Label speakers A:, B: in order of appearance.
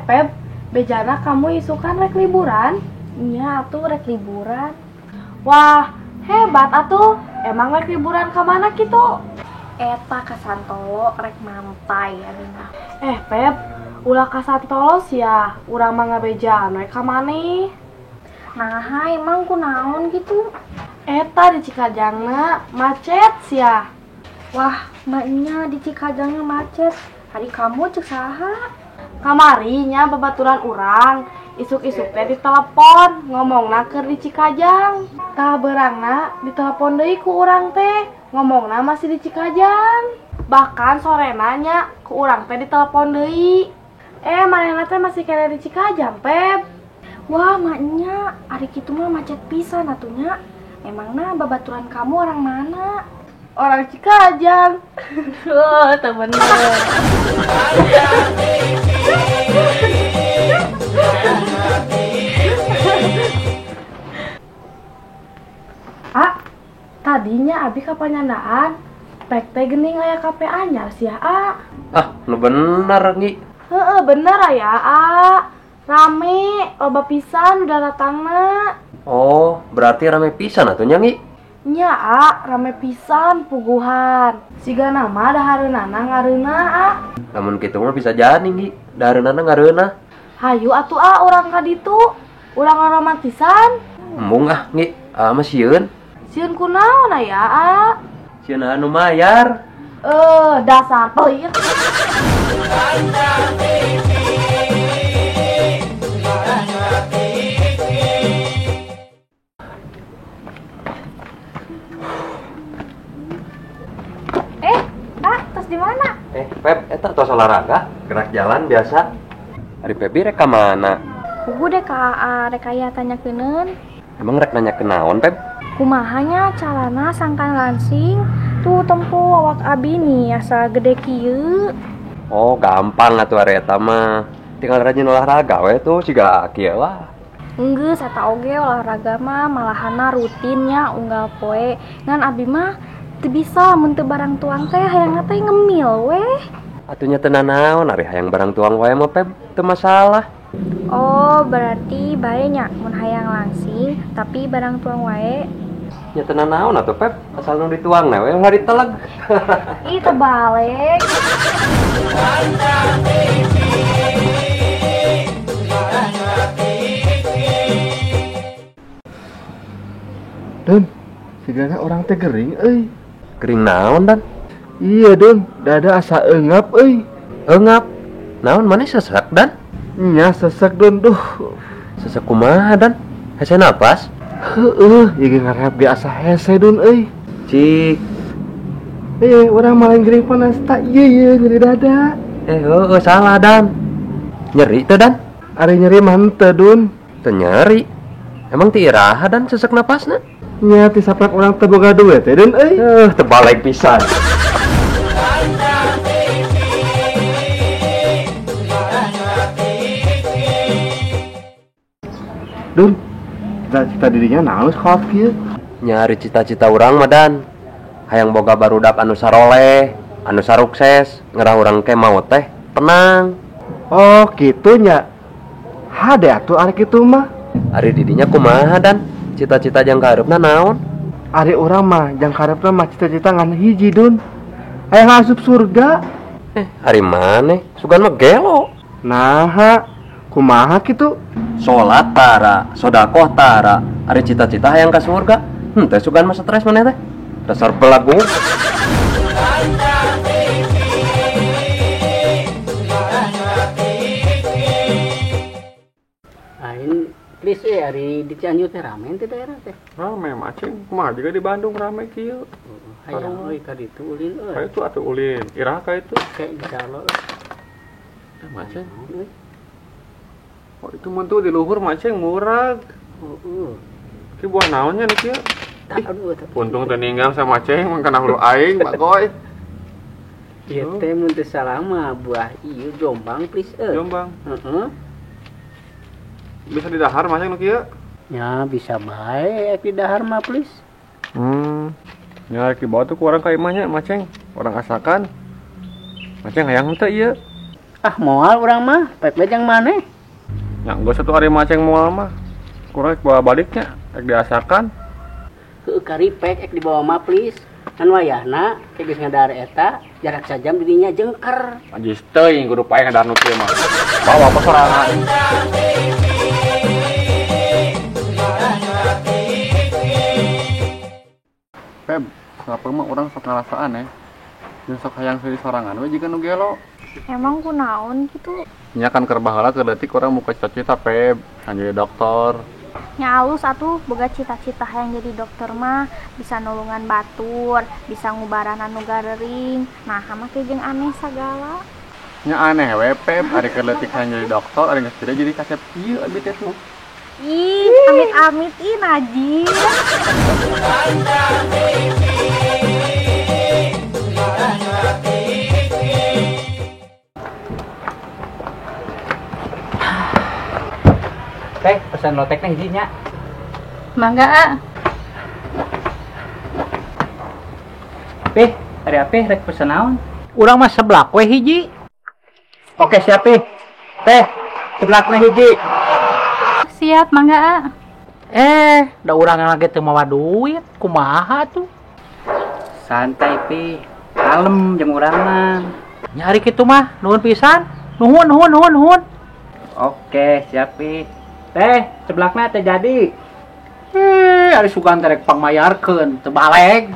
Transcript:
A: Feb, bejana kamu isukan rek liburan? Iya atuh rek liburan. Wah, hebat atuh. Emang rek liburan ke mana gitu? Eta ka Santolo rek mantai ayeuna. Feb, ulah ka Santolo sia, urang mah ngabejaan we ka maneh. Nah, emang kunaon gitu? Eta di Cikajangna macet sia. Wah, maknya di Cikajangna macet. Hari kamu cek saha? Kamarinya babaturan urang. Isuk-isuk teh ditelepon, ngomongna keur di Cikajang. Tah beurangna ditelepon deui ku urang teh, ngomongna masih di Cikajang. Bahkan sorena nya ku urang teh ditelepon deui. Manehna teh masih kene di Cikajang, Pep. Wah, maknya ari kitu mah macet pisan atunya. Emangna babaturan kamu orang mana? Orang Cikajang. Oh, teu bener. Tadinya Abi ka Panyandaan, pek teh geuning aya kafe anyar sia,
B: Nu bener, Ngi.
A: Heeh, bener aya, Rame, loba pisan udah datangna.
B: Oh, berarti rame pisan atuh nya, Ngi.
A: Nya, rame pisan puguhan. Siga nama dahareunana ngareuna,
B: Lamun kitu mah bisa jadi, Ngi. Dahareunana ngareuna.
A: Hayu atuh, urang ka ditu. Urang romantisan.
B: Embung Ngi. Mah sieun.
A: Sieun kunaon aya,
B: Sieun anu mayar.
A: Dasar pelit. Terus di mana?
B: Pep, eta tos olahraga, gerak jalan biasa. Ari Pebi rek ka mana?
A: Pugu deh ka rek aya tanyakeuneun.
B: Emang rek nanya ke naon, Pep?
A: Kumahanya calana sangkan lansing. Tuh tempo awak Abi nih asa gede kieu.
B: Oh, gampang atuh ari eta mah. Tinggal rajin olahraga we tuh siga kieu lah.
A: Enggeus eta oge olahraga mah malahana rutinnya unggal poe. Ngan Abi mah teu bisa mun teu barang tuang teh hayangna teh ngemil we.
B: Atunya teu nanaon ari hayang barang tuang wae mah, Pep, teu masalah.
A: Oh, berarti bae nya mun hayang langsing tapi barang tuang wae.
B: Nya teu nanaon atuh, Pep, asal nu dituang we ulah diteleg.
A: Ih, tebalik.
C: Don, sigana orang teh gering euy.
B: Gering naon, Dan?
C: Iya, Don, dada asa eungap euy.
B: Eungap. Naon maneh sesek, Dan?
C: Nya sesek Don, duh.
B: Sesek kumaha, Dan? Hese napas?
C: Heueuh, ieu ngarep ge asa hese Don euy.
B: Cik.
C: Orang malah gering panas tak ieu nyeri dada.
B: Salah, Dan. Nyeri teu, Dan?
C: Ari nyeri mah henteu, Don.
B: Teu nyeri. Emang ti iraha, Dan, sesek napasna?
C: Nya ti saprak urang teu boga duit teh, Don euy.
B: Teu balik pisan.
C: Don, cita-cita dirinya naon sekolah kieu?
B: Nyari cita-cita urang mah, Dan. Hayang boga barudak anu saroleh, anu sarukses, ngerah urang ke mau teh tenang.
C: Oh, kitu nya. Hade atuh ari kitu mah.
B: Ari didinya kumaha, Dan? Cita-cita jang kareupna naon?
C: Ari urang mah jang kareupna mah cita-cita ngan hiji, Don. Hayang asup surga.
B: Ari maneh? Sugan mah gelo.
C: Naha, kumaha kitu?
B: Salat tara, sedekah tara. Ari cita-cita hayang ka surga. Teh sugan mah stres maneh teh. Dasar belagu.
D: Ain please hari di Cianjur teh rame teh daerah teh.
C: Rame macing, kumaha juga di Bandung rame kieu.
D: Hayang euy ka ditu ulin euy.
C: Ka itu atuh ulin, iraha ka itu.
D: Kayak insya
C: Macing. Oh, itu mun tuh di luhur macing murah. Ki buah naonnya nih kieu? Untung teu ninggal sama macing mah kana hulu aing, Pak Goy.
D: Ieu teh mun teu salah mah buah ieu Jombang please euy.
C: Jombang.
D: Heeh.
C: Bisa didahar macing nu kieu?
D: Ya bisa bae di dahar mah please.
C: Ya di bawah tuh ku urang ka imahnya macing, orang asakan. Macing hayang henteu ieu.
D: Ah moal urang mah, pepet yang mana?
C: Ya gak satu hari maceng moal mah. Kurang bawa baliknya, diasakan.
D: Heuh karipek ek dibawa mah please. Kan wayahna teh geus ngadare eta, jarak sajam dirinya jengker.
C: Anjis teuing kudu paeh ngadarnu kieu mah. Bawa apa sorangan. Feb, kenapa mah orang sok ngarasaan ya? Jeung sok hayang seuli sorangan we jiga nu gelo.
A: Emang kunaon gitu?
C: Nya kan keur baheula keur leutik urang muka cita-cita Feb, kan jadi dokter.
A: Nya alus atuh boga cita-cita yang jadi dokter mah bisa nulungan batur, bisa ngubaran anu garering. Nah, mah teh jeung aneh sagala.
C: Nya aneh we Feb, ari keur leutik hayang jadi dokter, ari geus tidak jadi kasep ieu abi teh tuh.
A: Ih, amit-amit ih najis.
D: Teh, pesan loteknya hijinya.
A: Mangga, ah.
D: Pih, hari apa rek pesan naon? Urang mah seblak we hiji. Oke, siap Pih. Teh, seblak we hiji.
A: Siap, mangga, ah.
D: Da urang lagi teu mawa duit, kumaha tuh? Santai Pih. Kalem jeung urang mah. Nyari kitu mah, nuhun pisan. Nuhun. Oke, siap Pih. Teh, seblakna teh jadi. Ari sugan terek pangmayarkeun, teu baleg.